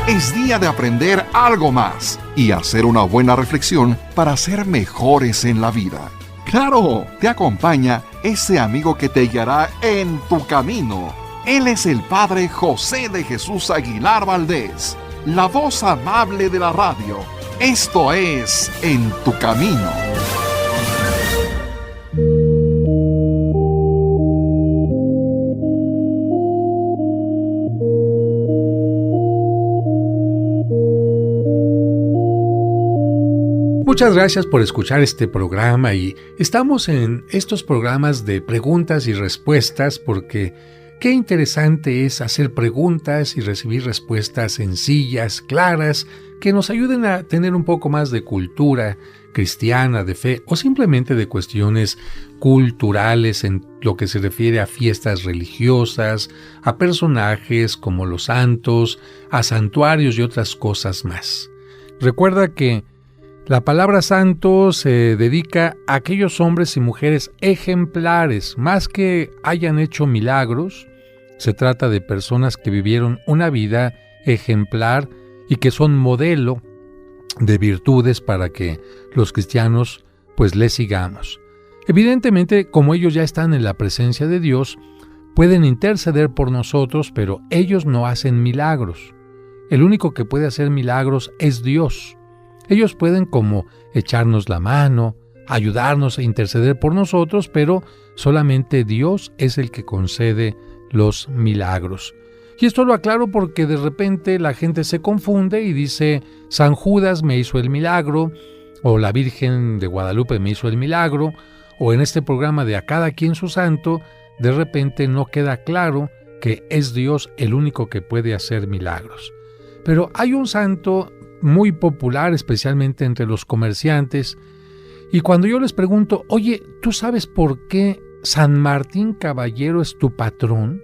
Es día de aprender algo más y hacer una buena reflexión para ser mejores en la vida. ¡Claro! Te acompaña ese amigo que te guiará en tu camino. Él es el Padre José de Jesús Aguilar Valdés, la voz amable de la radio. Esto es En tu Camino. Muchas gracias por escuchar este programa y estamos en estos programas de preguntas y respuestas porque qué interesante es hacer preguntas y recibir respuestas sencillas, claras, que nos ayuden a tener un poco más de cultura cristiana, de fe o simplemente de cuestiones culturales en lo que se refiere a fiestas religiosas, a personajes como los santos, a santuarios y otras cosas más. Recuerda que la palabra santo se dedica a aquellos hombres y mujeres ejemplares, más que hayan hecho milagros. Se trata de personas que vivieron una vida ejemplar y que son modelo de virtudes para que los cristianos pues les sigamos. Evidentemente, como ellos ya están en la presencia de Dios, pueden interceder por nosotros, pero ellos no hacen milagros. El único que puede hacer milagros es Dios. Ellos pueden como echarnos la mano, ayudarnos a interceder por nosotros, pero solamente Dios es el que concede los milagros. Y esto lo aclaro porque de repente la gente se confunde y dice, San Judas me hizo el milagro, o la Virgen de Guadalupe me hizo el milagro, o en este programa de A Cada Quien Su Santo, de repente no queda claro que es Dios el único que puede hacer milagros. Pero hay un santo muy popular, especialmente entre los comerciantes, y cuando yo les pregunto, oye, ¿tú sabes por qué San Martín Caballero es tu patrón?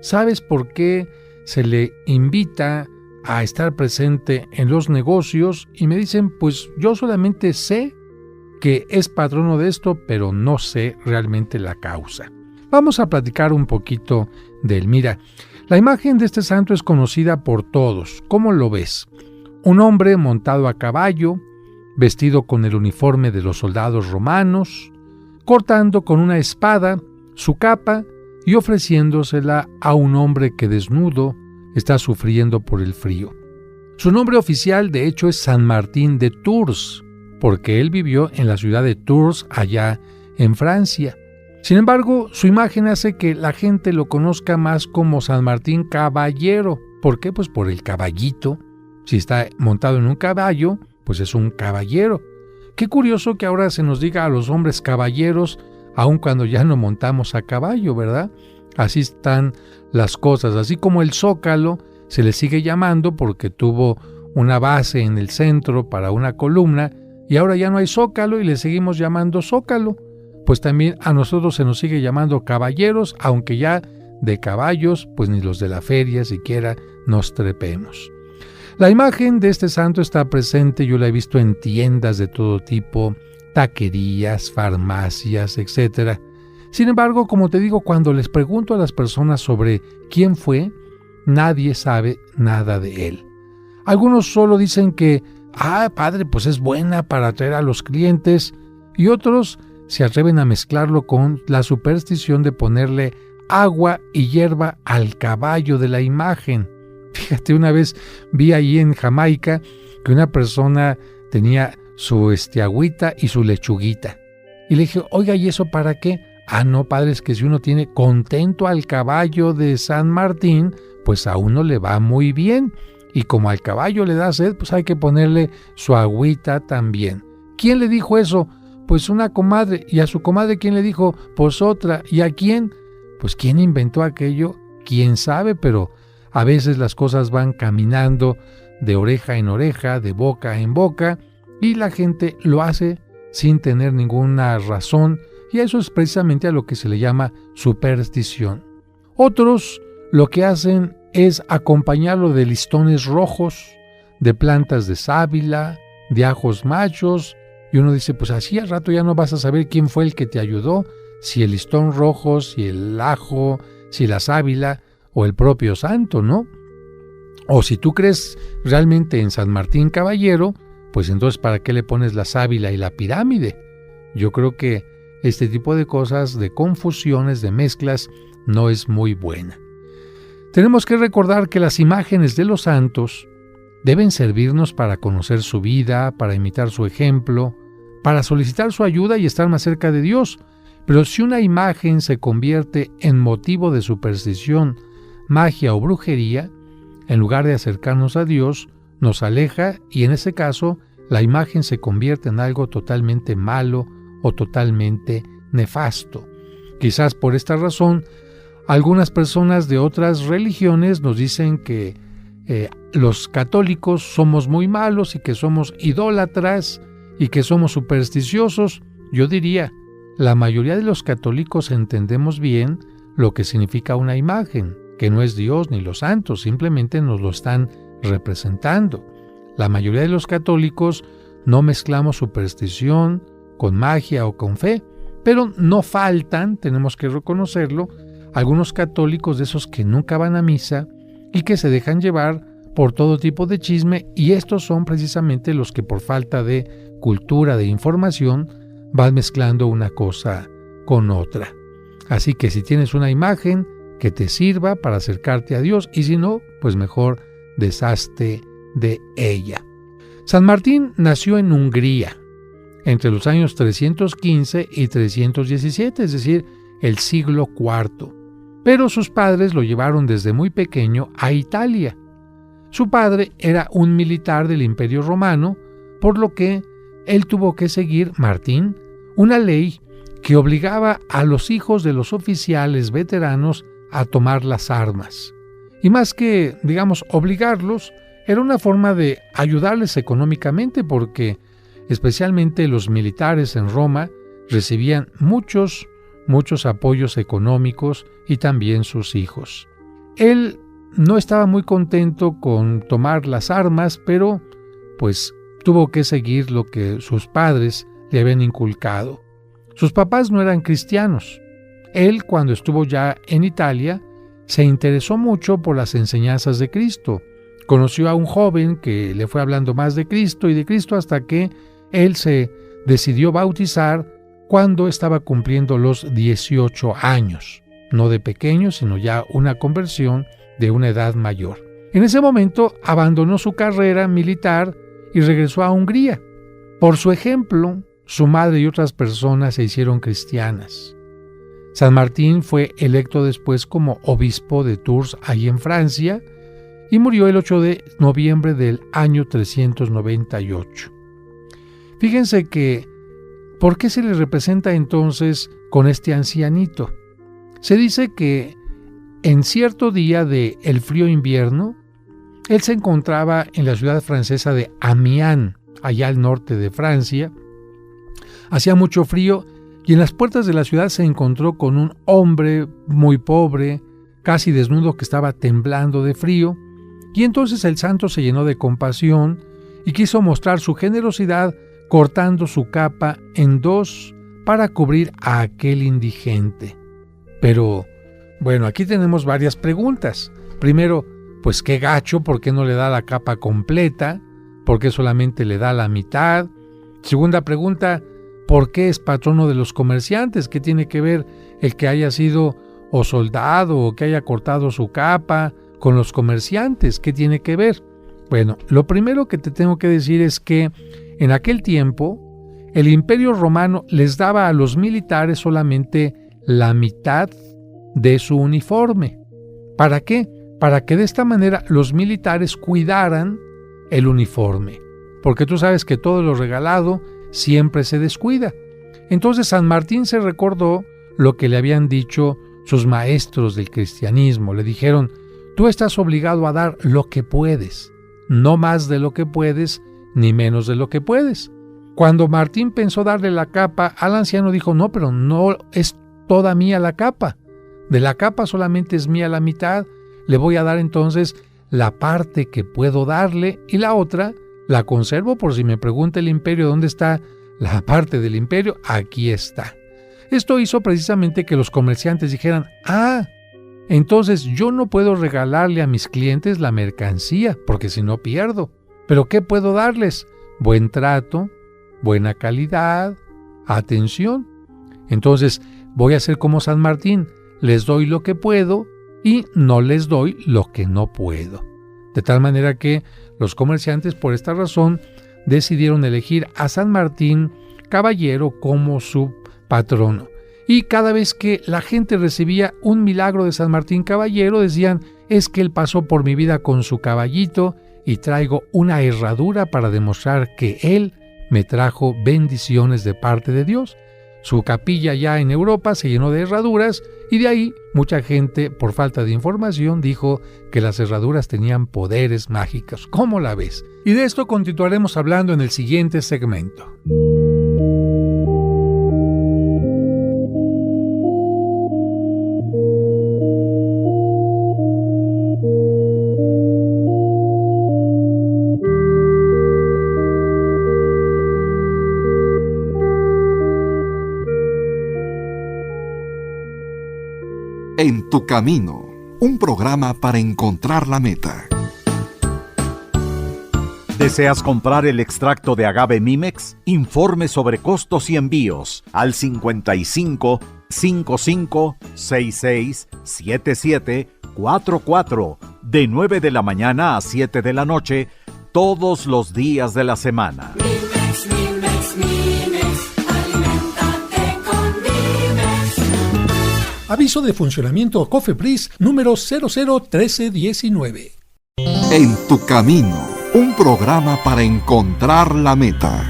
¿Sabes por qué se le invita a estar presente en los negocios? Y me dicen, pues yo solamente sé que es patrono de esto, pero no sé realmente la causa. Vamos a platicar un poquito de él. Mira, la imagen de este santo es conocida por todos. ¿Cómo lo ves? Un hombre montado a caballo, vestido con el uniforme de los soldados romanos, cortando con una espada su capa y ofreciéndosela a un hombre que desnudo está sufriendo por el frío. Su nombre oficial de hecho es San Martín de Tours, porque él vivió en la ciudad de Tours, allá en Francia. Sin embargo, su imagen hace que la gente lo conozca más como San Martín Caballero. ¿Por qué? Pues por el caballito. Si está montado en un caballo, pues es un caballero. Qué curioso que ahora se nos diga a los hombres caballeros, aun cuando ya no montamos a caballo, ¿verdad? Así están las cosas. Así como el Zócalo se le sigue llamando porque tuvo una base en el centro para una columna y ahora ya no hay Zócalo y le seguimos llamando Zócalo. Pues también a nosotros se nos sigue llamando caballeros, aunque ya de caballos, pues ni los de la feria siquiera nos trepemos. La imagen de este santo está presente, yo la he visto en tiendas de todo tipo, taquerías, farmacias, etc. Sin embargo, como te digo, cuando les pregunto a las personas sobre quién fue, nadie sabe nada de él. Algunos solo dicen que, padre, pues es buena para atraer a los clientes, y otros se atreven a mezclarlo con la superstición de ponerle agua y hierba al caballo de la imagen. Fíjate, una vez vi ahí en Jamaica que una persona tenía su agüita y su lechuguita. Y le dije, oiga, ¿y eso para qué? No, padre, es que si uno tiene contento al caballo de San Martín, pues a uno le va muy bien. Y como al caballo le da sed, pues hay que ponerle su agüita también. ¿Quién le dijo eso? Pues una comadre. ¿Y a su comadre quién le dijo? Pues otra. ¿Y a quién? Pues ¿quién inventó aquello? ¿Quién sabe? Pero a veces las cosas van caminando de oreja en oreja, de boca en boca, y la gente lo hace sin tener ninguna razón, y eso es precisamente a lo que se le llama superstición. Otros lo que hacen es acompañarlo de listones rojos, de plantas de sábila, de ajos machos, y uno dice, pues así al rato ya no vas a saber quién fue el que te ayudó, si el listón rojo, si el ajo, si la sábila o el propio santo, ¿no? O si tú crees realmente en San Martín Caballero, pues entonces ¿para qué le pones la sábila y la pirámide? Yo creo que este tipo de cosas, de confusiones, de mezclas, no es muy buena. Tenemos que recordar que las imágenes de los santos deben servirnos para conocer su vida, para imitar su ejemplo, para solicitar su ayuda y estar más cerca de Dios. Pero si una imagen se convierte en motivo de superstición, magia o brujería, en lugar de acercarnos a Dios, nos aleja y en ese caso la imagen se convierte en algo totalmente malo o totalmente nefasto. Quizás por esta razón, algunas personas de otras religiones nos dicen que los católicos somos muy malos y que somos idólatras y que somos supersticiosos. Yo diría, la mayoría de los católicos entendemos bien lo que significa una imagen, que no es Dios ni los santos, simplemente nos lo están representando. La mayoría de los católicos no mezclamos superstición con magia o con fe, pero no faltan, tenemos que reconocerlo, algunos católicos de esos que nunca van a misa y que se dejan llevar por todo tipo de chisme, y estos son precisamente los que por falta de cultura, de información, van mezclando una cosa con otra. Así que si tienes una imagen que te sirva para acercarte a Dios, y si no, pues mejor deshazte de ella. San Martín nació en Hungría entre los años 315 y 317, es decir, el siglo IV. Pero sus padres lo llevaron desde muy pequeño a Italia. Su padre era un militar del Imperio Romano, por lo que él tuvo que seguir, Martín, una ley que obligaba a los hijos de los oficiales veteranos a tomar las armas. Y más que, obligarlos, era una forma de ayudarles económicamente, porque especialmente los militares en Roma recibían muchos apoyos económicos, y también sus hijos. Él no estaba muy contento con tomar las armas, pero pues tuvo que seguir lo que sus padres le habían inculcado. Sus papás no eran cristianos. Él, cuando estuvo ya en Italia, se interesó mucho por las enseñanzas de Cristo. Conoció a un joven que le fue hablando más de Cristo y de Cristo, hasta que él se decidió bautizar cuando estaba cumpliendo los 18 años. No de pequeño, sino ya una conversión de una edad mayor. En ese momento abandonó su carrera militar y regresó a Hungría. Por su ejemplo, su madre y otras personas se hicieron cristianas. San Martín fue electo después como obispo de Tours, ahí en Francia, y murió el 8 de noviembre del año 398. Fíjense que, ¿por qué se le representa entonces con este ancianito? Se dice que en cierto día de el frío invierno, él se encontraba en la ciudad francesa de Amiens, allá al norte de Francia. Hacía mucho frío y en las puertas de la ciudad se encontró con un hombre muy pobre, casi desnudo, que estaba temblando de frío, y entonces el santo se llenó de compasión y quiso mostrar su generosidad cortando su capa en dos para cubrir a aquel indigente. Pero, bueno, aquí tenemos varias preguntas. Primero, pues qué gacho, ¿por qué no le da la capa completa? ¿Por qué solamente le da la mitad? Segunda pregunta, ¿por qué es patrono de los comerciantes? ¿Qué tiene que ver el que haya sido o soldado o que haya cortado su capa con los comerciantes? ¿Qué tiene que ver? Bueno, lo primero que te tengo que decir es que en aquel tiempo el Imperio Romano les daba a los militares solamente la mitad de su uniforme. ¿Para qué? Para que de esta manera los militares cuidaran el uniforme, porque tú sabes que todo lo regalado siempre se descuida. Entonces San Martín se recordó lo que le habían dicho sus maestros del cristianismo. Le dijeron: tú estás obligado a dar lo que puedes, no más de lo que puedes, ni menos de lo que puedes. Cuando Martín pensó darle la capa al anciano, dijo: no, pero no es toda mía la capa. De la capa solamente es mía la mitad. Le voy a dar entonces la parte que puedo darle, y la otra la conservo por si me pregunta el imperio dónde está la parte del imperio. Aquí está. Esto hizo precisamente que los comerciantes dijeran: Entonces yo no puedo regalarle a mis clientes la mercancía, porque si no pierdo. ¿Pero qué puedo darles? Buen trato, buena calidad, atención. Entonces voy a hacer como San Martín, les doy lo que puedo y no les doy lo que no puedo. De tal manera que los comerciantes, por esta razón, decidieron elegir a San Martín Caballero como su patrono. Y cada vez que la gente recibía un milagro de San Martín Caballero, decían, es que él pasó por mi vida con su caballito y traigo una herradura para demostrar que él me trajo bendiciones de parte de Dios. Su capilla ya en Europa se llenó de herraduras y de ahí mucha gente, por falta de información, dijo que las herraduras tenían poderes mágicos. ¿Cómo la ves? Y de esto continuaremos hablando en el siguiente segmento. En tu camino, un programa para encontrar la meta. ¿Deseas comprar el extracto de agave Mimex? Informe sobre costos y envíos al 55 55 66 77 44 de 9 de la mañana a 7 de la noche todos los días de la semana. Mimex, Mimex, Mimex, aliméntate con Mimex. Aviso de funcionamiento COFEPRIS número 001319. En tu camino, un programa para encontrar la meta.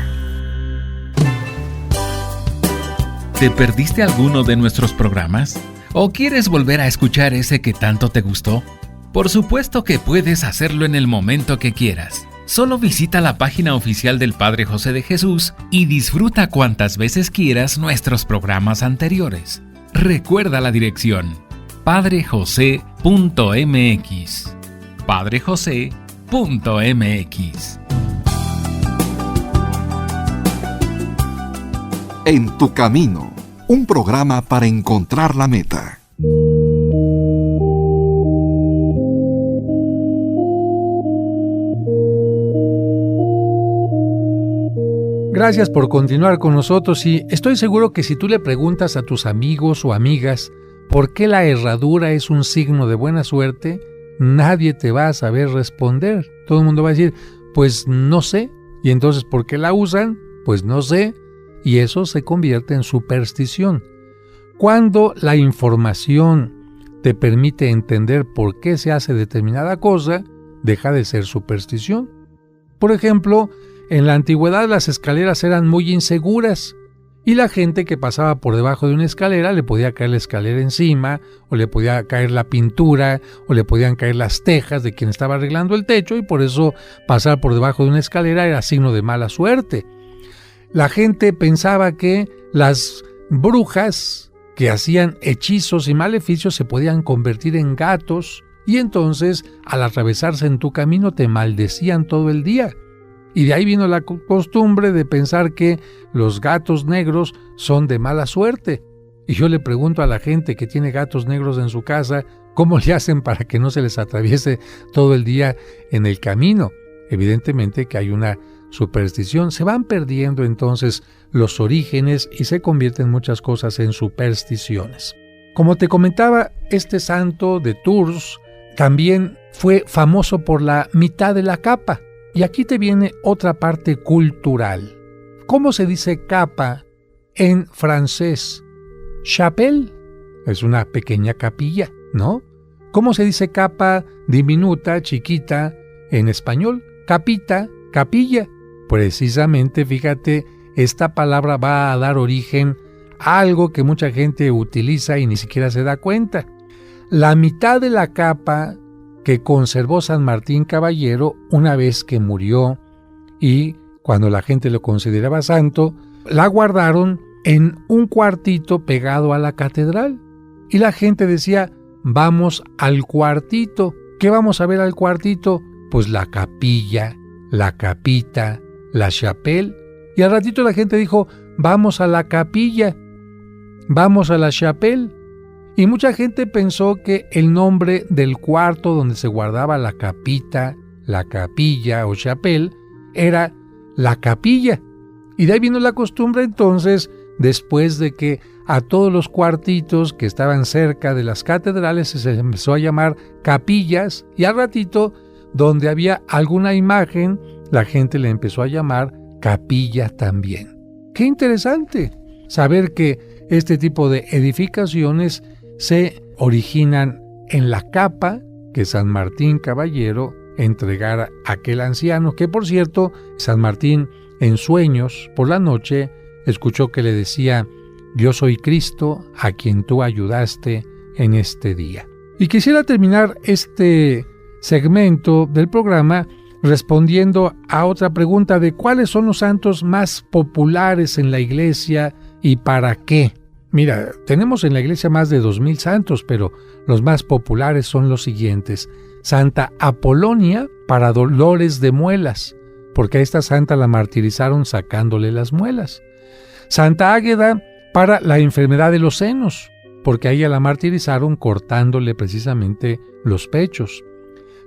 ¿Te perdiste alguno de nuestros programas? ¿O quieres volver a escuchar ese que tanto te gustó? Por supuesto que puedes hacerlo en el momento que quieras. Solo visita la página oficial del Padre José de Jesús y disfruta cuantas veces quieras nuestros programas anteriores. Recuerda la dirección: padrejose.mx. padrejose.mx. En tu camino, un programa para encontrar la meta. Gracias por continuar con nosotros y estoy seguro que si tú le preguntas a tus amigos o amigas por qué la herradura es un signo de buena suerte, nadie te va a saber responder. Todo el mundo va a decir, pues no sé. Y entonces, ¿por qué la usan? Pues no sé. Y eso se convierte en superstición. Cuando la información te permite entender por qué se hace determinada cosa, deja de ser superstición. Por ejemplo, en la antigüedad las escaleras eran muy inseguras y la gente que pasaba por debajo de una escalera le podía caer la escalera encima, o le podía caer la pintura, o le podían caer las tejas de quien estaba arreglando el techo, y por eso pasar por debajo de una escalera era signo de mala suerte. La gente pensaba que las brujas que hacían hechizos y maleficios se podían convertir en gatos, y entonces al atravesarse en tu camino te maldecían todo el día. Y de ahí vino la costumbre de pensar que los gatos negros son de mala suerte. Y yo le pregunto a la gente que tiene gatos negros en su casa, ¿cómo le hacen para que no se les atraviese todo el día en el camino? Evidentemente que hay una superstición. Se van perdiendo entonces los orígenes y se convierten muchas cosas en supersticiones. Como te comentaba, este santo de Tours también fue famoso por la mitad de la capa. Y aquí te viene otra parte cultural. ¿Cómo se dice capa en francés? Chapelle es una pequeña capilla, ¿no? ¿Cómo se dice capa diminuta, chiquita en español? Capita, capilla. Precisamente, fíjate, esta palabra va a dar origen a algo que mucha gente utiliza y ni siquiera se da cuenta. La mitad de la capa que conservó San Martín Caballero una vez que murió, y cuando la gente lo consideraba santo, la guardaron en un cuartito pegado a la catedral. Y la gente decía, vamos al cuartito. ¿Qué vamos a ver al cuartito? Pues la capilla, la capita, la chapelle. Y al ratito la gente dijo, vamos a la capilla, vamos a la chapelle. Y mucha gente pensó que el nombre del cuarto donde se guardaba la capita, la capilla o chapel, era la capilla. Y de ahí vino la costumbre entonces, después de que a todos los cuartitos que estaban cerca de las catedrales se empezó a llamar capillas, y al ratito, donde había alguna imagen, la gente le empezó a llamar capilla también. ¡Qué interesante! Saber que este tipo de edificaciones se originan en la capa que San Martín Caballero entregara a aquel anciano, que por cierto, San Martín en sueños por la noche escuchó que le decía: yo soy Cristo a quien tú ayudaste en este día. Y quisiera terminar este segmento del programa respondiendo a otra pregunta de cuáles son los santos más populares en la iglesia y para qué. Mira, tenemos en la iglesia más de 2000 santos, pero los más populares son los siguientes: Santa Apolonia para dolores de muelas, porque a esta santa la martirizaron sacándole las muelas. Santa Águeda para la enfermedad de los senos, porque a ella la martirizaron cortándole precisamente los pechos.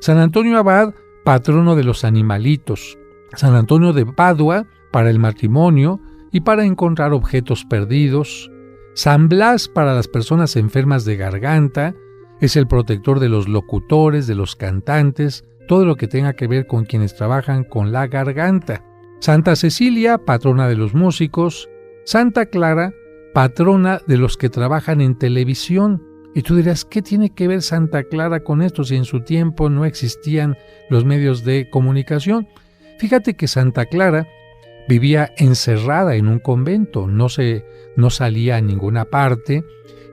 San Antonio Abad, patrono de los animalitos. San Antonio de Padua para el matrimonio y para encontrar objetos perdidos. San Blas para las personas enfermas de garganta, es el protector de los locutores, de los cantantes, todo lo que tenga que ver con quienes trabajan con la garganta. Santa Cecilia, patrona de los músicos. Santa Clara, patrona de los que trabajan en televisión. Y tú dirás, ¿qué tiene que ver Santa Clara con esto si en su tiempo no existían los medios de comunicación? Fíjate que Santa Clara vivía encerrada en un convento, no salía a ninguna parte,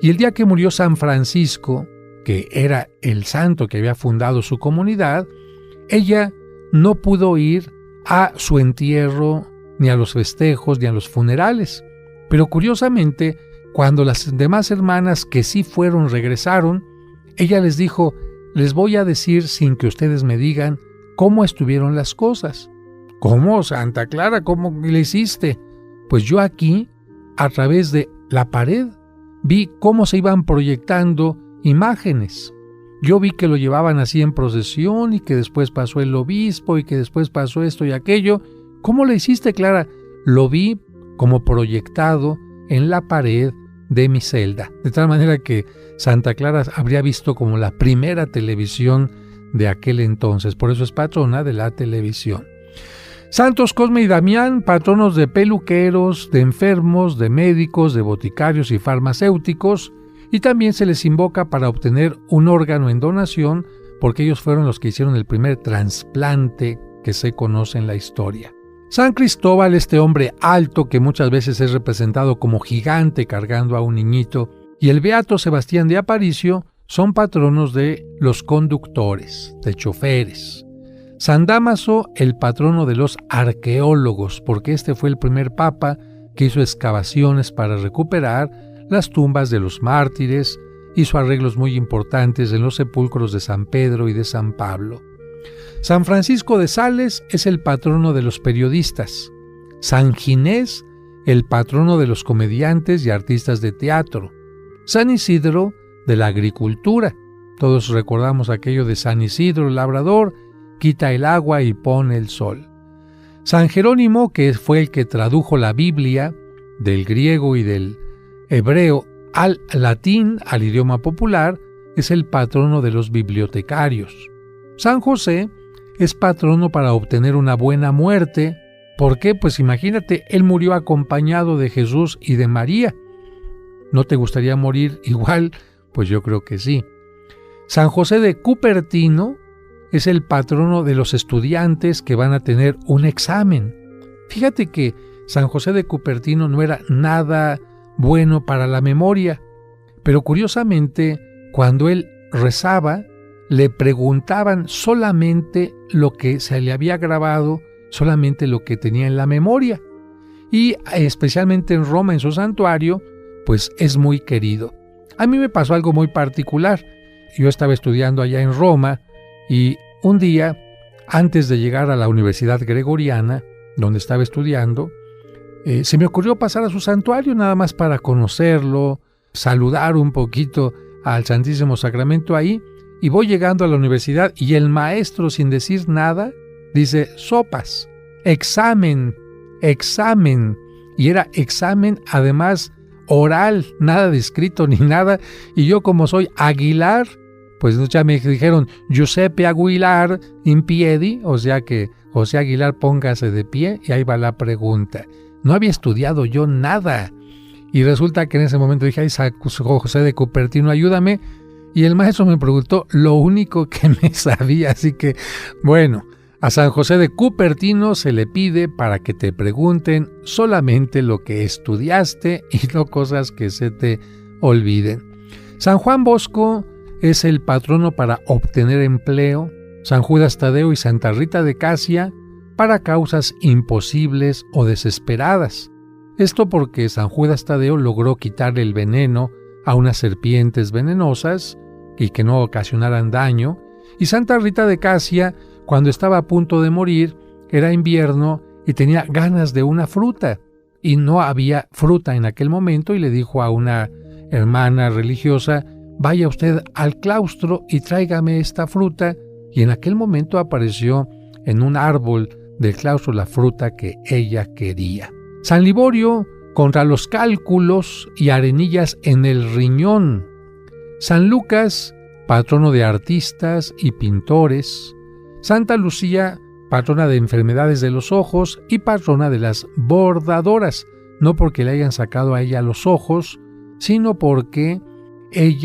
y el día que murió San Francisco, que era el santo que había fundado su comunidad, ella no pudo ir a su entierro, ni a los festejos, ni a los funerales. Pero curiosamente, cuando las demás hermanas que sí fueron regresaron, ella les dijo: les voy a decir sin que ustedes me digan cómo estuvieron las cosas. ¿Cómo, Santa Clara? ¿Cómo le hiciste? Pues yo aquí, a través de la pared, vi cómo se iban proyectando imágenes. Yo vi que lo llevaban así en procesión y que después pasó el obispo y que después pasó esto y aquello. ¿Cómo le hiciste, Clara? Lo vi como proyectado en la pared de mi celda. De tal manera que Santa Clara habría visto como la primera televisión de aquel entonces. Por eso es patrona de la televisión. Santos Cosme y Damián, patronos de peluqueros, de enfermos, de médicos, de boticarios y farmacéuticos. Y también se les invoca para obtener un órgano en donación, porque ellos fueron los que hicieron el primer trasplante que se conoce en la historia. San Cristóbal, este hombre alto que muchas veces es representado como gigante cargando a un niñito, y el beato Sebastián de Aparicio son patronos de los conductores, de choferes. San Dámaso, el patrono de los arqueólogos, porque este fue el primer papa que hizo excavaciones para recuperar las tumbas de los mártires, hizo arreglos muy importantes en los sepulcros de San Pedro y de San Pablo. San Francisco de Sales es el patrono de los periodistas. San Ginés, el patrono de los comediantes y artistas de teatro. San Isidro, de la agricultura. Todos recordamos aquello de San Isidro, el labrador, quita el agua y pone el sol. San Jerónimo, que fue el que tradujo la Biblia del griego y del hebreo al latín, al idioma popular, es el patrono de los bibliotecarios. San José es patrono para obtener una buena muerte. ¿Por qué? Pues imagínate, él murió acompañado de Jesús y de María. ¿No te gustaría morir igual? Pues yo creo que sí. San José de Cupertino es el patrono de los estudiantes que van a tener un examen. Fíjate que San José de Cupertino no era nada bueno para la memoria, pero curiosamente, cuando él rezaba, le preguntaban solamente lo que se le había grabado, solamente lo que tenía en la memoria. Y especialmente en Roma, en su santuario, pues es muy querido. A mí me pasó algo muy particular. Yo estaba estudiando allá en Roma y un día, antes de llegar a la Universidad Gregoriana, donde estaba estudiando, se me ocurrió pasar a su santuario nada más para conocerlo, saludar un poquito al Santísimo Sacramento ahí, y voy llegando a la universidad y el maestro, sin decir nada, dice: sopas, examen, y era examen además oral, nada de escrito ni nada, y yo, como soy Aguilar, pues ya me dijeron Giuseppe Aguilar in piedi, o sea que José Aguilar, póngase de pie, y ahí va la pregunta. No había estudiado yo nada, y resulta que en ese momento dije: ay, San José de Cupertino, ayúdame, y el maestro me preguntó lo único que me sabía, así que bueno, a San José de Cupertino se le pide para que te pregunten solamente lo que estudiaste y no cosas que se te olviden. San Juan Bosco es el patrono para obtener empleo, San Judas Tadeo y Santa Rita de Casia para causas imposibles o desesperadas. Esto porque San Judas Tadeo logró quitarle el veneno a unas serpientes venenosas y que no ocasionaran daño, y Santa Rita de Casia, cuando estaba a punto de morir, era invierno y tenía ganas de una fruta, y no había fruta en aquel momento, y le dijo a una hermana religiosa: vaya usted al claustro y tráigame esta fruta, y en aquel momento apareció en un árbol del claustro la fruta que ella quería. San Liborio contra los cálculos y arenillas en el riñón. San Lucas, patrono de artistas y pintores. Santa Lucía, patrona de enfermedades de los ojos y patrona de las bordadoras, no porque le hayan sacado a ella los ojos, sino porque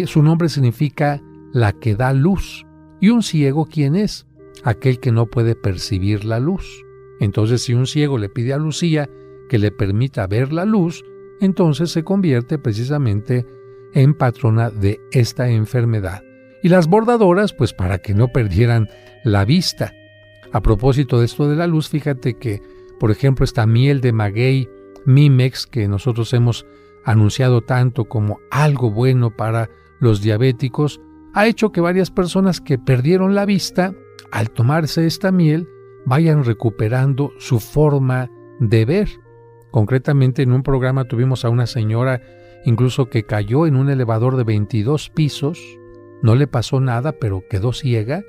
su nombre significa la que da luz. ¿Y un ciego quién es? Aquel que no puede percibir la luz. Entonces, si un ciego le pide a Lucía que le permita ver la luz, entonces se convierte precisamente en patrona de esta enfermedad. Y las bordadoras, pues para que no perdieran la vista. A propósito de esto de la luz, fíjate que, por ejemplo, esta miel de maguey Mimex, que nosotros hemos anunciado tanto como algo bueno para los diabéticos, ha hecho que varias personas que perdieron la vista, al tomarse esta miel, vayan recuperando su forma de ver. Concretamente, en un programa tuvimos a una señora incluso que cayó en un elevador de 22 pisos, no le pasó nada, pero quedó ciega,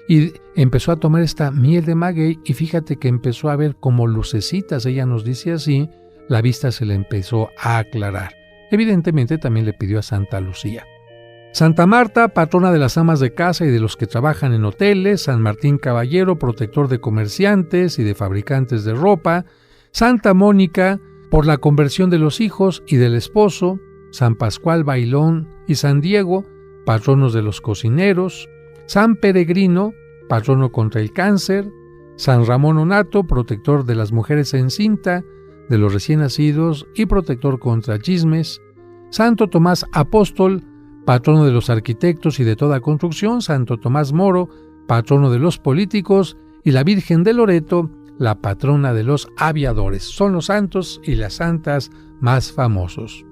y empezó a tomar esta miel de maguey, y fíjate que empezó a ver como lucecitas, ella nos dice así, la vista se le empezó a aclarar. Evidentemente también le pidió a Santa Lucía. Santa Marta, patrona de las amas de casa y de los que trabajan en hoteles. San Martín Caballero, protector de comerciantes y de fabricantes de ropa. Santa Mónica, por la conversión de los hijos y del esposo. San Pascual Bailón y San Diego, patronos de los cocineros. San Peregrino, patrono contra el cáncer. San Ramón Onato, protector de las mujeres encinta, de los recién nacidos y protector contra chismes. Santo Tomás Apóstol, patrono de los arquitectos y de toda construcción. Santo Tomás Moro, patrono de los políticos, y la Virgen de Loreto, la patrona de los aviadores. Son los santos y las santas más famosos.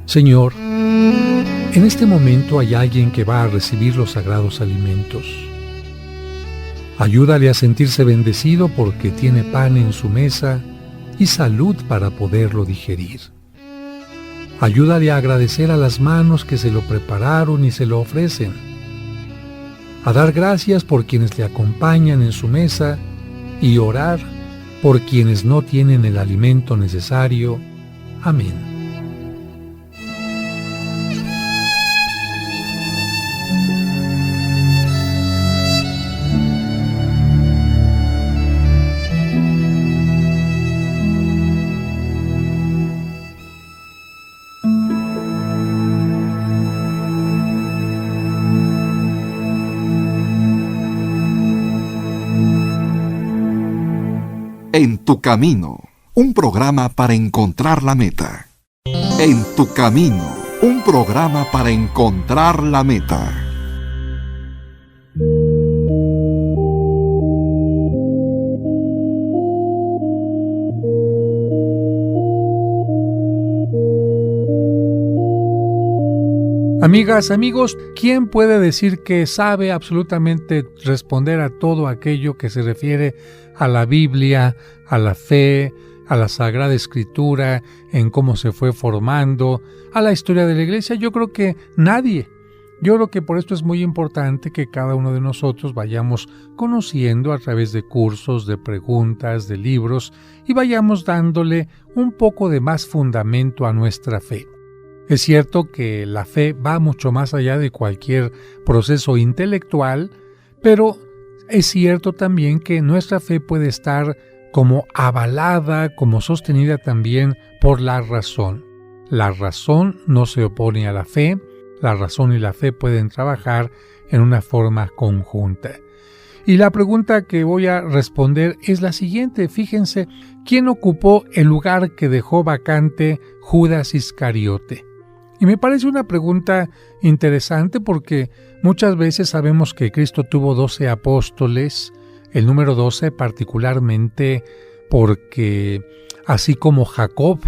Señor, en este momento hay alguien que va a recibir los sagrados alimentos. Ayúdale a sentirse bendecido porque tiene pan en su mesa y salud para poderlo digerir. Ayúdale a agradecer a las manos que se lo prepararon y se lo ofrecen. A dar gracias por quienes le acompañan en su mesa y orar por quienes no tienen el alimento necesario. Amén. En tu camino, un programa para encontrar la meta. En tu camino, un programa para encontrar la meta. Amigas, amigos, ¿quién puede decir que sabe absolutamente responder a todo aquello que se refiere a la Biblia, a la fe, a la Sagrada Escritura, en cómo se fue formando, a la historia de la Iglesia? Yo creo que nadie. Yo creo que por esto es muy importante que cada uno de nosotros vayamos conociendo a través de cursos, de preguntas, de libros, y vayamos dándole un poco de más fundamento a nuestra fe. Es cierto que la fe va mucho más allá de cualquier proceso intelectual, pero es cierto también que nuestra fe puede estar como avalada, como sostenida también por la razón. La razón no se opone a la fe. La razón y la fe pueden trabajar en una forma conjunta. Y la pregunta que voy a responder es la siguiente. Fíjense, ¿quién ocupó el lugar que dejó vacante Judas Iscariote? Y me parece una pregunta interesante porque muchas veces sabemos que Cristo tuvo 12 apóstoles, el número 12 particularmente porque así como Jacob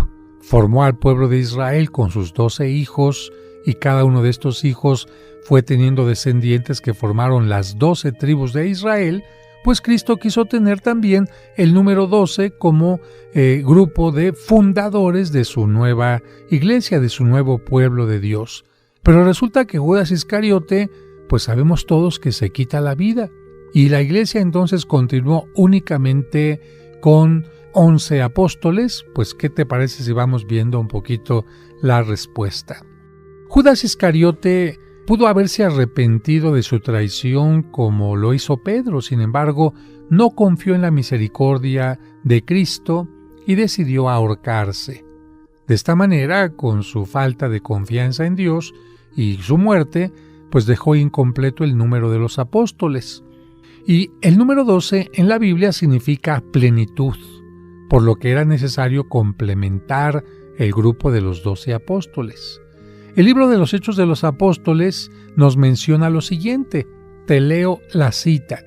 formó al pueblo de Israel con sus 12 hijos, y cada uno de estos hijos fue teniendo descendientes que formaron las 12 tribus de Israel, pues Cristo quiso tener también el número 12 como grupo de fundadores de su nueva iglesia, de su nuevo pueblo de Dios. Pero resulta que Judas Iscariote, pues sabemos todos que se quita la vida, y la iglesia entonces continuó únicamente con 11 apóstoles. Pues ¿qué te parece si vamos viendo un poquito la respuesta? Judas Iscariote pudo haberse arrepentido de su traición como lo hizo Pedro, sin embargo, no confió en la misericordia de Cristo y decidió ahorcarse. De esta manera, con su falta de confianza en Dios y su muerte, pues dejó incompleto el número de los apóstoles. Y el número 12 en la Biblia significa plenitud, por lo que era necesario complementar el grupo de los 12 apóstoles. El libro de los Hechos de los Apóstoles nos menciona lo siguiente. Te leo la cita.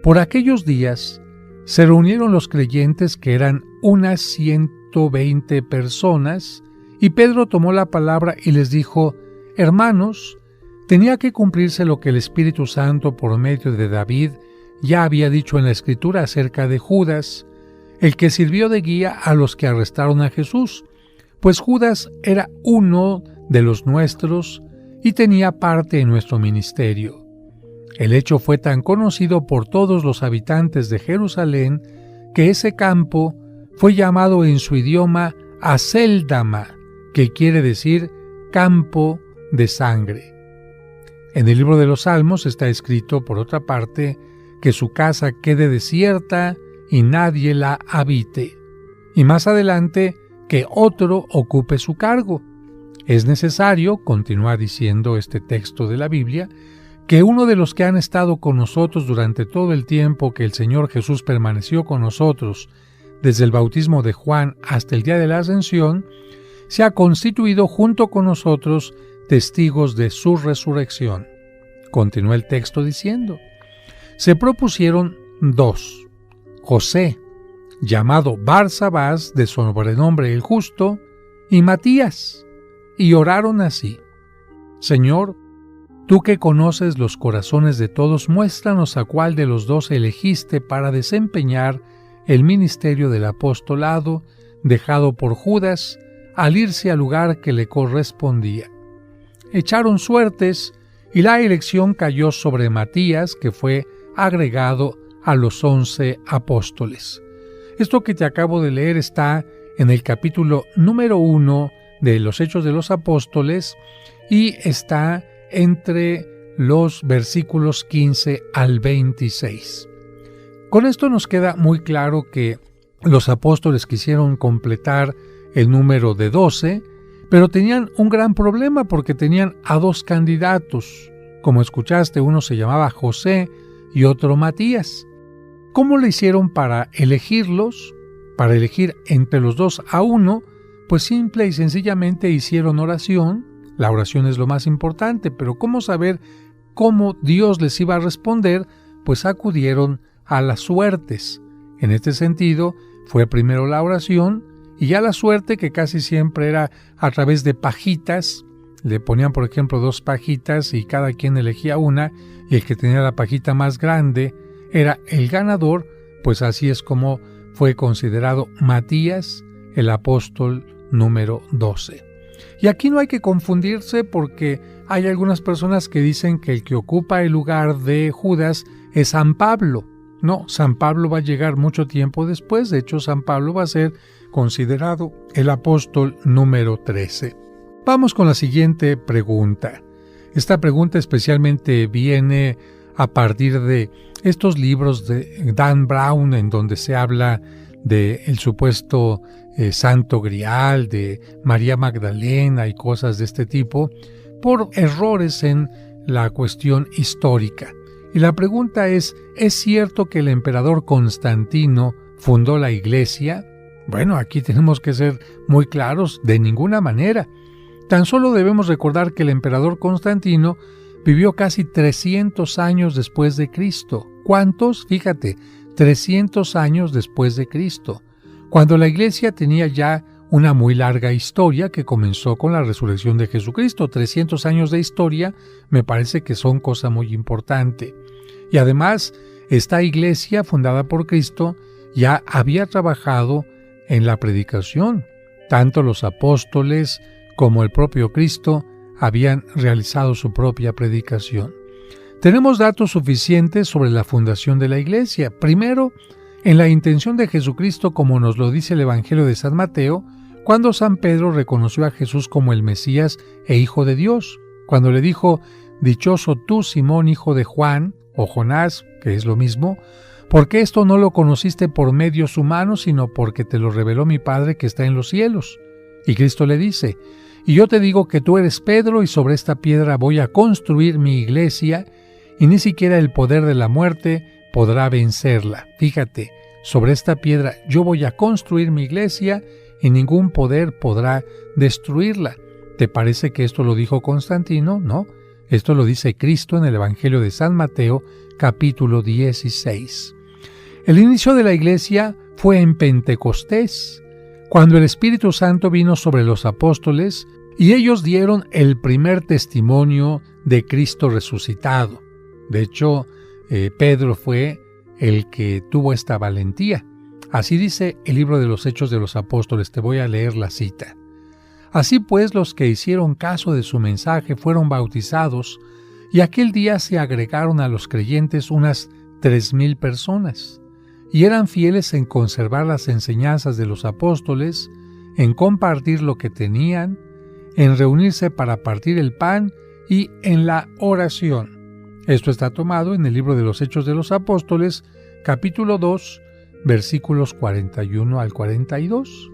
Por aquellos días se reunieron los creyentes, que eran unas 120 personas, y Pedro tomó la palabra y les dijo: Hermanos, tenía que cumplirse lo que el Espíritu Santo por medio de David ya había dicho en la Escritura acerca de Judas, el que sirvió de guía a los que arrestaron a Jesús, pues Judas era uno de los nuestros y tenía parte en nuestro ministerio. El hecho fue tan conocido por todos los habitantes de Jerusalén que ese campo fue llamado en su idioma Acéldama, que quiere decir campo de sangre. En el libro de los Salmos está escrito, por otra parte, que su casa quede desierta y nadie la habite, y más adelante que otro ocupe su cargo. Es necesario, continúa diciendo este texto de la Biblia, que uno de los que han estado con nosotros durante todo el tiempo que el Señor Jesús permaneció con nosotros, desde el bautismo de Juan hasta el día de la Ascensión, se ha constituido junto con nosotros testigos de su resurrección. Continúa el texto diciendo: se propusieron 2, José, llamado Barsabás, de sobrenombre el Justo, y Matías, y oraron así: Señor, tú que conoces los corazones de todos, muéstranos a cuál de los 2 elegiste para desempeñar el ministerio del apostolado dejado por Judas al irse al lugar que le correspondía. Echaron suertes y la elección cayó sobre Matías, que fue agregado a los 11 apóstoles. Esto que te acabo de leer está en el capítulo número 1 de los Hechos de los Apóstoles y está entre los versículos 15 al 26. Con esto nos queda muy claro que los apóstoles quisieron completar el número de 12, pero tenían un gran problema porque tenían a 2 candidatos. Como escuchaste, uno se llamaba José y otro Matías. ¿Cómo le hicieron para elegirlos? Para elegir entre los 2 a uno, pues simple y sencillamente hicieron oración. La oración es lo más importante, pero ¿cómo saber cómo Dios les iba a responder? Pues acudieron a las suertes. En este sentido, fue primero la oración y ya la suerte, que casi siempre era a través de pajitas, Le ponían, por ejemplo, 2 pajitas y cada quien elegía una, y el que tenía la pajita más grande era el ganador. Pues así es como fue considerado Matías, el apóstol número 12. Y aquí no hay que confundirse, porque hay algunas personas que dicen que el que ocupa el lugar de Judas es San Pablo. No, San Pablo va a llegar mucho tiempo después. De hecho, San Pablo va a ser considerado el apóstol número 13. Vamos con la siguiente pregunta. Esta pregunta especialmente viene a partir de estos libros de Dan Brown, en donde se habla del supuesto Santo Grial, de María Magdalena y cosas de este tipo, por errores en la cuestión histórica. Y la pregunta ¿es cierto que el emperador Constantino fundó la iglesia? Bueno, aquí tenemos que ser muy claros: de ninguna manera. Tan solo debemos recordar que el emperador Constantino vivió casi 300 años después de Cristo. ¿Cuántos? Fíjate, 300 años después de Cristo, cuando la iglesia tenía ya una muy larga historia que comenzó con la resurrección de Jesucristo. 300 años de historia me parece que son cosa muy importante. Y además, esta iglesia fundada por Cristo ya había trabajado en la predicación. Tanto los apóstoles como el propio Cristo habían realizado su propia predicación. Tenemos datos suficientes sobre la fundación de la iglesia. Primero, en la intención de Jesucristo, como nos lo dice el Evangelio de San Mateo, cuando San Pedro reconoció a Jesús como el Mesías e Hijo de Dios, cuando le dijo: «Dichoso tú, Simón, hijo de Juan», o Jonás, que es lo mismo, «porque esto no lo conociste por medios humanos, sino porque te lo reveló mi Padre que está en los cielos». Y Cristo le dice: «Y yo te digo que tú eres Pedro, y sobre esta piedra voy a construir mi iglesia, y ni siquiera el poder de la muerte podrá vencerla». Fíjate, sobre esta piedra yo voy a construir mi iglesia, y ningún poder podrá destruirla. ¿Te parece que esto lo dijo Constantino? No, esto lo dice Cristo en el Evangelio de San Mateo, capítulo 16. El inicio de la iglesia fue en Pentecostés, cuando el Espíritu Santo vino sobre los apóstoles y ellos dieron el primer testimonio de Cristo resucitado. De hecho, Pedro fue el que tuvo esta valentía. Así dice el libro de los Hechos de los Apóstoles. Te voy a leer la cita. «Así pues, los que hicieron caso de su mensaje fueron bautizados, y aquel día se agregaron a los creyentes unas 3,000 personas, y eran fieles en conservar las enseñanzas de los apóstoles, en compartir lo que tenían, en reunirse para partir el pan y en la oración». Esto está tomado en el libro de los Hechos de los Apóstoles, capítulo 2, versículos 41 al 42.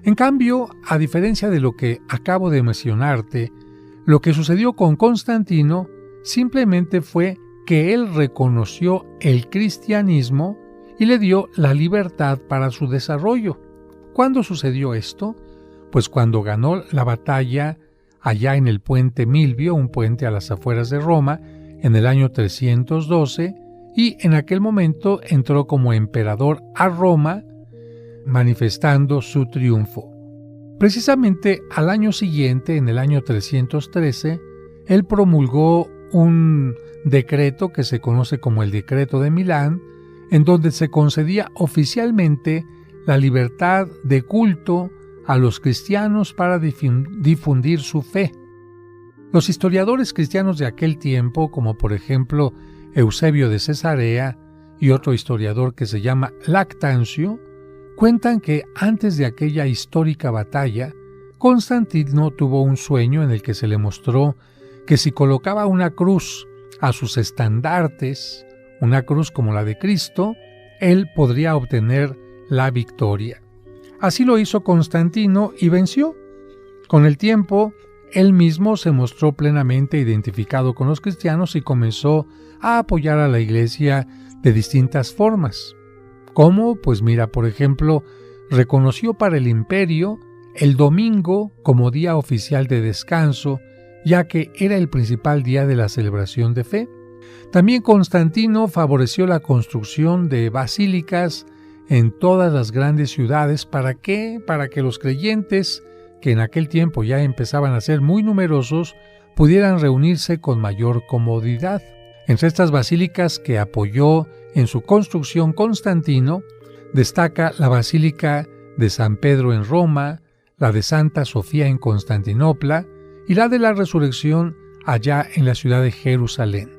En cambio, a diferencia de lo que acabo de mencionarte, lo que sucedió con Constantino simplemente fue que él reconoció el cristianismo y le dio la libertad para su desarrollo. ¿Cuándo sucedió esto? Pues cuando ganó la batalla allá en el puente Milvio, un puente a las afueras de Roma, en el año 312, y en aquel momento entró como emperador a Roma, manifestando su triunfo. Precisamente al año siguiente, en el año 313, él promulgó un decreto que se conoce como el Decreto de Milán, en donde se concedía oficialmente la libertad de culto a los cristianos para difundir su fe. Los historiadores cristianos de aquel tiempo, como por ejemplo Eusebio de Cesarea y otro historiador que se llama Lactancio, cuentan que antes de aquella histórica batalla, Constantino tuvo un sueño en el que se le mostró que si colocaba una cruz a sus estandartes, una cruz como la de Cristo, él podría obtener la victoria. Así lo hizo Constantino y venció. Con el tiempo, él mismo se mostró plenamente identificado con los cristianos y comenzó a apoyar a la iglesia de distintas formas. ¿Cómo? Pues mira, por ejemplo, reconoció para el imperio el domingo como día oficial de descanso, ya que era el principal día de la celebración de fe. También Constantino favoreció la construcción de basílicas en todas las grandes ciudades. ¿Para qué? Para que los creyentes que en aquel tiempo ya empezaban a ser muy numerosos, pudieran reunirse con mayor comodidad. Entre estas basílicas que apoyó en su construcción Constantino, destaca la Basílica de San Pedro en Roma, la de Santa Sofía en Constantinopla y la de la Resurrección allá en la ciudad de Jerusalén.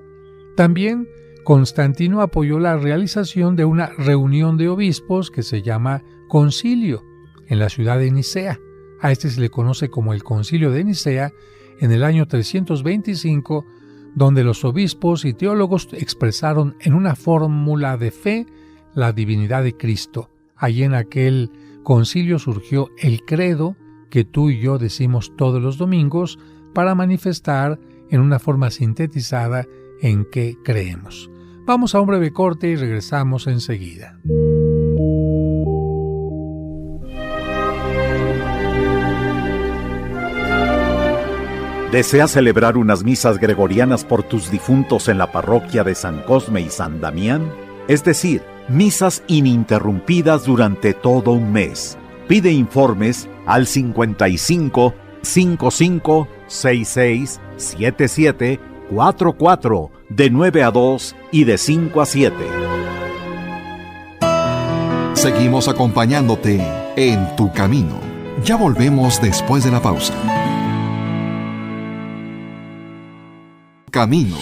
También Constantino apoyó la realización de una reunión de obispos que se llama concilio en la ciudad de Nicea. A este se le conoce como el Concilio de Nicea en el año 325, donde los obispos y teólogos expresaron en una fórmula de fe la divinidad de Cristo. Allí en aquel concilio surgió el credo que tú y yo decimos todos los domingos para manifestar en una forma sintetizada en qué creemos. Vamos a un breve corte y regresamos enseguida. ¿Deseas celebrar unas misas gregorianas por tus difuntos en la parroquia de San Cosme y San Damián? Es decir, misas ininterrumpidas durante todo un mes. Pide informes al 55 55 66 77 44 de 9 a 2 y de 5 a 7. Seguimos acompañándote en tu camino. Ya volvemos después de la pausa. Camino.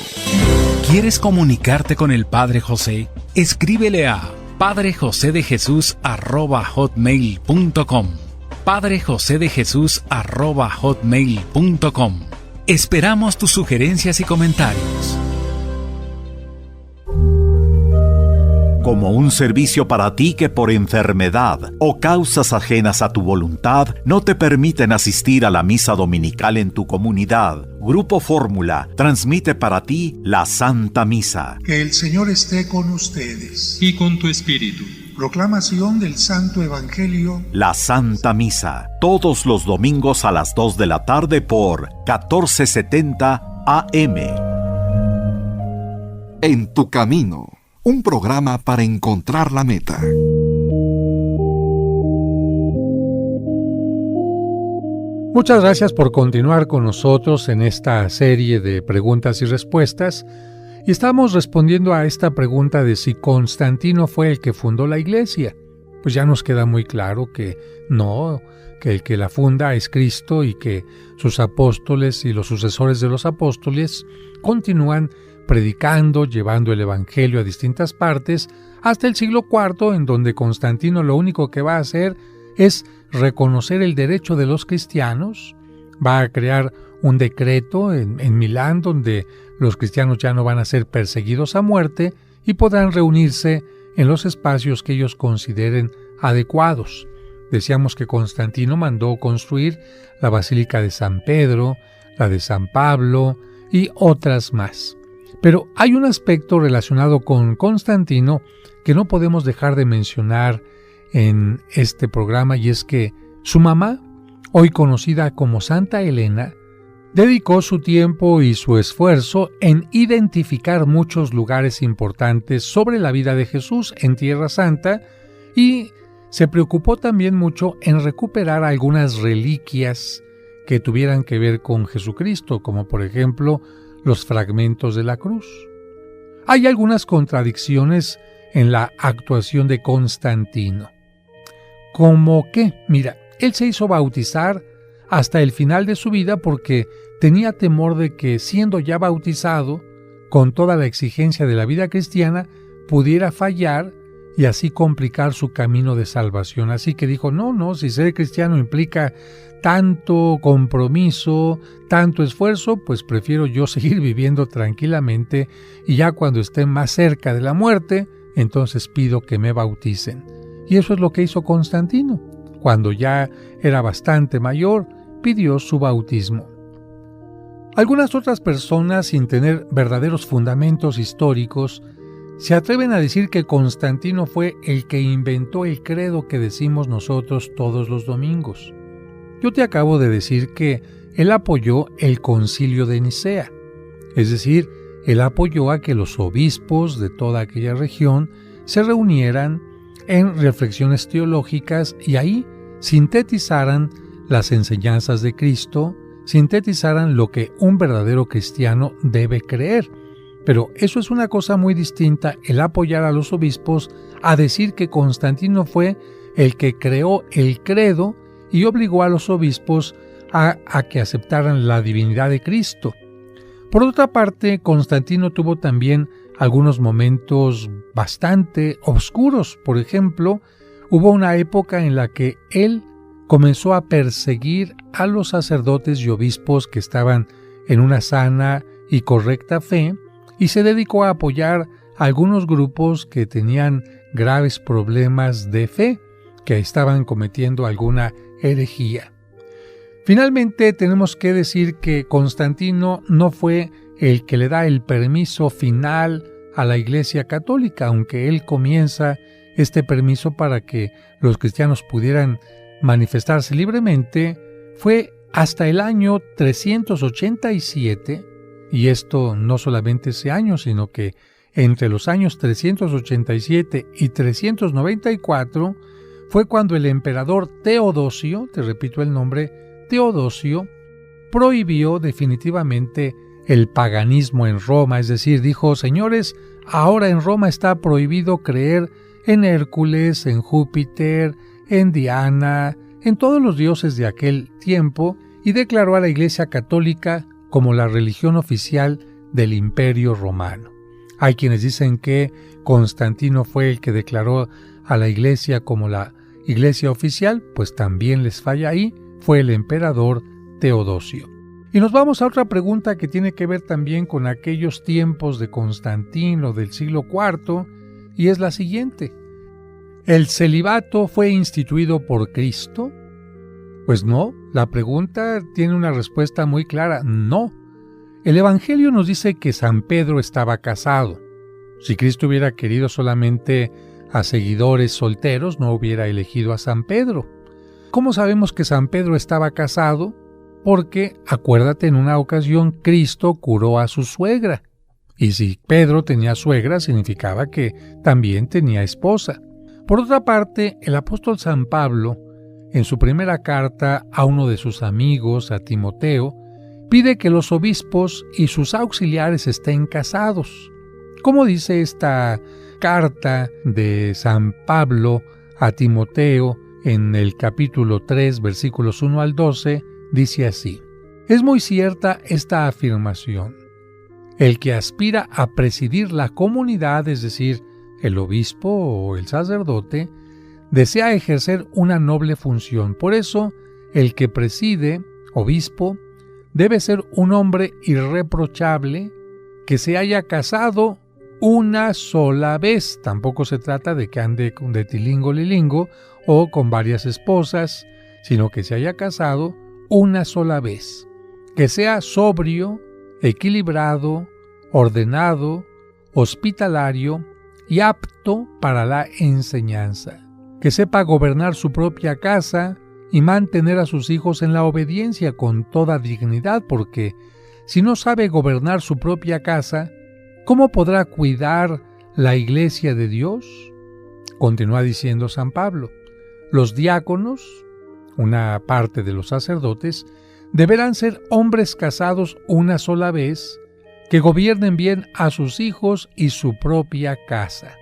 ¿Quieres comunicarte con el Padre José? Escríbele a padrejosedejesus@hotmail.com. padrejosedejesus@hotmail.com. Esperamos tus sugerencias y comentarios. Como un servicio para ti que por enfermedad o causas ajenas a tu voluntad no te permiten asistir a la misa dominical en tu comunidad, Grupo Fórmula transmite para ti la Santa Misa. Que el Señor esté con ustedes. Y con tu espíritu. Proclamación del Santo Evangelio. La Santa Misa, todos los domingos a las 2 de la tarde por 1470 AM. En tu camino, un programa para encontrar la meta. Muchas gracias por continuar con nosotros en esta serie de preguntas y respuestas. Y estamos respondiendo a esta pregunta de si Constantino fue el que fundó la iglesia. Pues ya nos queda muy claro que no, que el que la funda es Cristo y que sus apóstoles y los sucesores de los apóstoles continúan predicando, llevando el evangelio a distintas partes, hasta el siglo IV, en donde Constantino lo único que va a hacer es reconocer el derecho de los cristianos, va a crear un decreto en Milán donde los cristianos ya no van a ser perseguidos a muerte y podrán reunirse en los espacios que ellos consideren adecuados. Decíamos que Constantino mandó construir la Basílica de San Pedro, la de San Pablo y otras más. Pero hay un aspecto relacionado con Constantino que no podemos dejar de mencionar en este programa, y es que su mamá, hoy conocida como Santa Elena, dedicó su tiempo y su esfuerzo en identificar muchos lugares importantes sobre la vida de Jesús en Tierra Santa y se preocupó también mucho en recuperar algunas reliquias que tuvieran que ver con Jesucristo, como por ejemplo los fragmentos de la cruz. Hay algunas contradicciones en la actuación de Constantino. ¿Cómo qué? Mira, él se hizo bautizar hasta el final de su vida porque tenía temor de que, siendo ya bautizado, con toda la exigencia de la vida cristiana, pudiera fallar y así complicar su camino de salvación. Así que dijo, no, si ser cristiano implica tanto compromiso, tanto esfuerzo, pues prefiero yo seguir viviendo tranquilamente y ya cuando esté más cerca de la muerte, entonces pido que me bauticen. Y eso es lo que hizo Constantino. Cuando ya era bastante mayor, pidió su bautismo. Algunas otras personas, sin tener verdaderos fundamentos históricos, se atreven a decir que Constantino fue el que inventó el credo que decimos nosotros todos los domingos. Yo te acabo de decir que él apoyó el Concilio de Nicea, es decir, él apoyó a que los obispos de toda aquella región se reunieran en reflexiones teológicas y ahí sintetizaran las enseñanzas de Cristo sintetizaran lo que un verdadero cristiano debe creer. Pero eso es una cosa muy distinta, el apoyar a los obispos, a decir que Constantino fue el que creó el credo y obligó a los obispos a que aceptaran la divinidad de Cristo. Por otra parte, Constantino tuvo también algunos momentos bastante oscuros. Por ejemplo, hubo una época en la que él comenzó a perseguir a los sacerdotes y obispos que estaban en una sana y correcta fe, y se dedicó a apoyar a algunos grupos que tenían graves problemas de fe, que estaban cometiendo alguna herejía. Finalmente, tenemos que decir que Constantino no fue el que le da el permiso final a la Iglesia Católica, aunque él comienza este permiso para que los cristianos pudieran manifestarse libremente. Fue hasta el año 387, y esto no solamente ese año, sino que entre los años 387 y 394 fue cuando el emperador Teodosio, te repito el nombre, Teodosio, prohibió definitivamente el paganismo en Roma, es decir, dijo: señores, ahora en Roma está prohibido creer en Hércules, en Júpiter, en Diana, en todos los dioses de aquel tiempo, y declaró a la Iglesia Católica como la religión oficial del Imperio Romano. Hay quienes dicen que Constantino fue el que declaró a la Iglesia como la Iglesia oficial, pues también les falla ahí, fue el emperador Teodosio. Y nos vamos a otra pregunta que tiene que ver también con aquellos tiempos de Constantino del siglo IV, y es la siguiente: ¿el celibato fue instituido por Cristo? Pues no, la pregunta tiene una respuesta muy clara: no. El Evangelio nos dice que San Pedro estaba casado. Si Cristo hubiera querido solamente a seguidores solteros, no hubiera elegido a San Pedro. ¿Cómo sabemos que San Pedro estaba casado? Porque, acuérdate, en una ocasión Cristo curó a su suegra. Y si Pedro tenía suegra, significaba que también tenía esposa. Por otra parte, el apóstol San Pablo, en su primera carta a uno de sus amigos, a Timoteo, pide que los obispos y sus auxiliares estén casados. Como dice esta carta de San Pablo a Timoteo en el capítulo 3, versículos 1 al 12, dice así: es muy cierta esta afirmación. El que aspira a presidir la comunidad, es decir, el obispo o el sacerdote, desea ejercer una noble función. Por eso, el que preside, obispo, debe ser un hombre irreprochable que se haya casado una sola vez. Tampoco se trata de que ande de tilingo lilingo o con varias esposas, sino que se haya casado una sola vez. Que sea sobrio, equilibrado, ordenado, hospitalario y apto para la enseñanza. Que sepa gobernar su propia casa y mantener a sus hijos en la obediencia con toda dignidad, porque si no sabe gobernar su propia casa, ¿cómo podrá cuidar la iglesia de Dios? Continúa diciendo San Pablo: los diáconos, una parte de los sacerdotes, deberán ser hombres casados una sola vez, que gobiernen bien a sus hijos y su propia casa.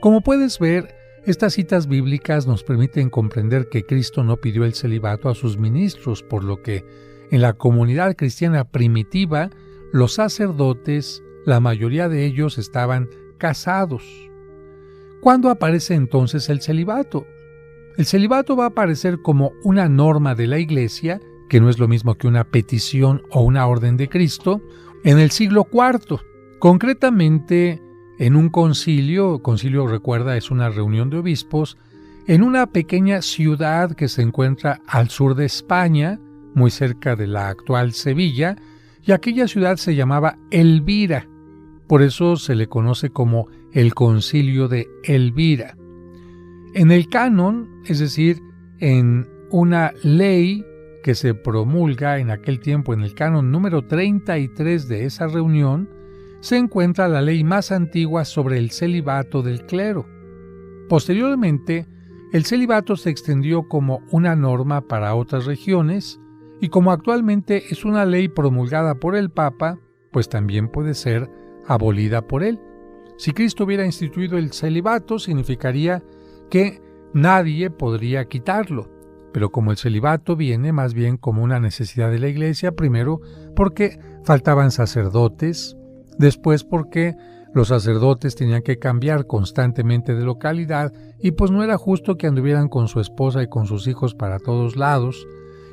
Como puedes ver, estas citas bíblicas nos permiten comprender que Cristo no pidió el celibato a sus ministros, por lo que en la comunidad cristiana primitiva, los sacerdotes, la mayoría de ellos estaban casados. ¿Cuándo aparece entonces el celibato? El celibato va a aparecer como una norma de la Iglesia, que no es lo mismo que una petición o una orden de Cristo, en el siglo IV. Concretamente, en un concilio recuerda, es una reunión de obispos, en una pequeña ciudad que se encuentra al sur de España, muy cerca de la actual Sevilla, y aquella ciudad se llamaba Elvira. Por eso se le conoce como el Concilio de Elvira. En el canon, es decir, en una ley que se promulga en aquel tiempo, en el canon número 33 de esa reunión, se encuentra la ley más antigua sobre el celibato del clero. Posteriormente, el celibato se extendió como una norma para otras regiones y como actualmente es una ley promulgada por el Papa, pues también puede ser abolida por él. Si Cristo hubiera instituido el celibato, significaría que nadie podría quitarlo. Pero como el celibato viene más bien como una necesidad de la Iglesia, primero porque faltaban sacerdotes, después porque los sacerdotes tenían que cambiar constantemente de localidad y pues no era justo que anduvieran con su esposa y con sus hijos para todos lados,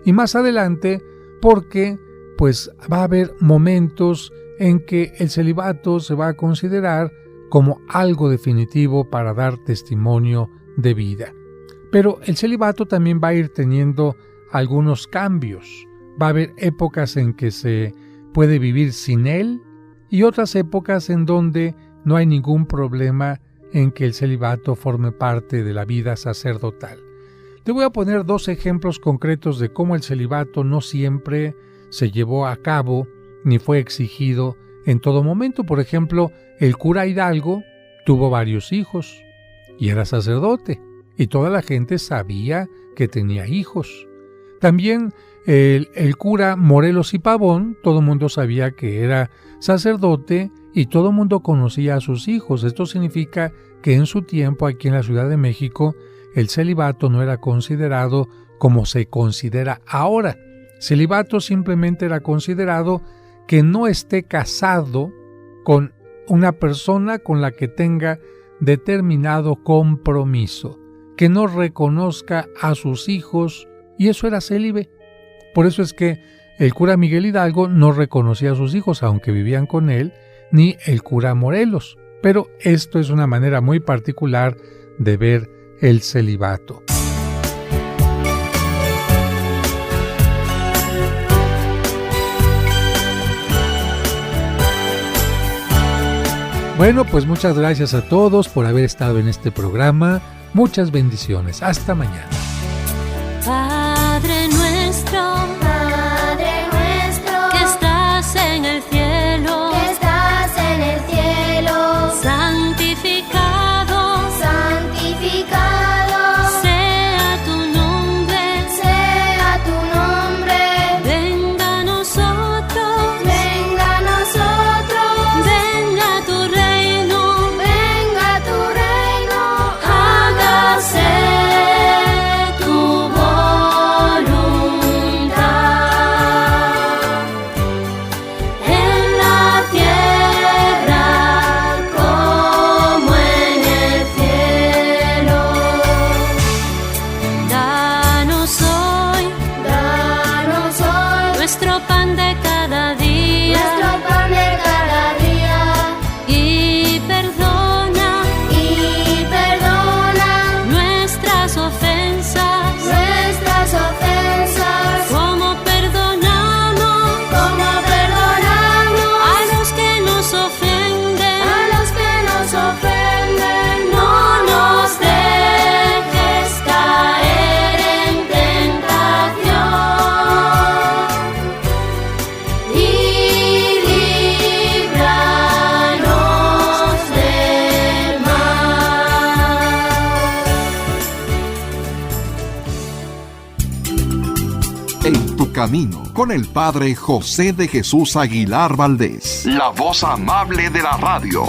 y más adelante porque pues va a haber momentos en que el celibato se va a considerar como algo definitivo para dar testimonio de vida. Pero el celibato también va a ir teniendo algunos cambios. Va a haber épocas en que se puede vivir sin él y otras épocas en donde no hay ningún problema en que el celibato forme parte de la vida sacerdotal. Te voy a poner 2 ejemplos concretos de cómo el celibato no siempre se llevó a cabo ni fue exigido en todo momento. Por ejemplo, el cura Hidalgo tuvo varios hijos y era sacerdote, y toda la gente sabía que tenía hijos. También el cura Morelos y Pavón, todo el mundo sabía que era sacerdote y todo el mundo conocía a sus hijos. Esto significa que en su tiempo, aquí en la Ciudad de México, el celibato no era considerado como se considera ahora. Celibato simplemente era considerado que no esté casado con una persona con la que tenga determinado compromiso, que no reconozca a sus hijos, y eso era célibe. Por eso es que el cura Miguel Hidalgo no reconocía a sus hijos, aunque vivían con él, ni el cura Morelos. Pero esto es una manera muy particular de ver el celibato. Bueno, pues muchas gracias a todos por haber estado en este programa. Muchas bendiciones. Hasta mañana. Padre nuestro, que estás en el cielo, santificado, sea tu nombre, venga a nosotros, venga tu reino, hágase tu voluntad en la tierra como en el cielo. Danos hoy nuestro pan de cada día, y perdona nuestras ofensas, como perdonamos a los que nos ofenden. No nos dejes caer en tentación y líbranos del mal. En tu camino, con el Padre José de Jesús Aguilar Valdés, la voz amable de la radio.